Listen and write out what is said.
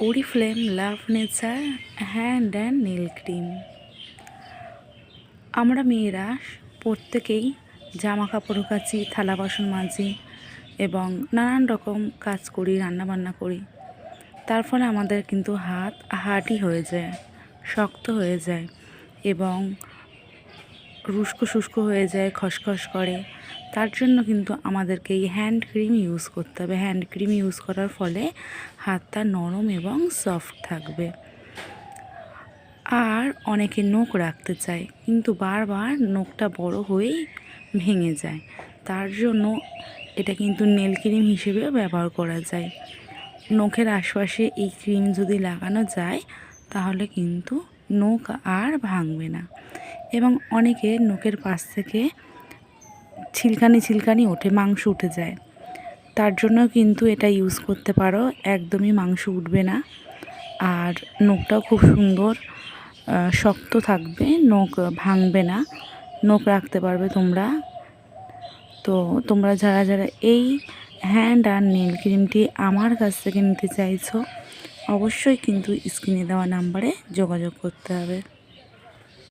ওরিফ্লেম love nature hand and nail cream. আমরা মেয়েরা প্রত্যেকেই জামা কাপড় কাচি, থালা বাসন মাজি এবং নানান রকম কাজ করি, রান্নাবান্না করি। তার ফলে আমাদের কিন্তু হাত হার্ডি হয়ে যায়, শক্ত হয়ে যায় এবং রুস্কো শুষ্ক হয়ে যায়, খসখস করে। তার জন্য কিন্তু আমাদেরকে এই হ্যান্ড ক্রিম ইউজ করতে হবে। হ্যান্ড ক্রিম ইউজ করার ফলে হাতটা নরম এবং সফট থাকবে। আর অনেকে নখ রাখতে চায় কিন্তু বারবার নখটা বড় হয়েই ভেঙে যায়। তার জন্য এটা কিন্তু নেল ক্রিম হিসেবেও ব্যবহার করা যায়। নখের আশপাশে এই ক্রিম যদি লাগানো যায় তাহলে কিন্তু নখ আর ভাঙবে না। এবং অনেকে নখের পাশ থেকে ছিলকানি ওঠে, মাংস উঠে যায়। তার জন্য কিন্তু এটা ইউজ করতে পারো, একদমই মাংস উঠবে না আর নখটাও খুব সুন্দর শক্ত থাকবে, নখ ভাঙবে না, নখ রাখতে পারবে তোমরা। তো তোমরা যারা যারা এই হ্যান্ড আর নেল ক্রিমটি আমার কাছ থেকে নিতে চাইছো অবশ্যই কিন্তু স্ক্রিনে দেওয়া নাম্বারে যোগাযোগ করতে হবে।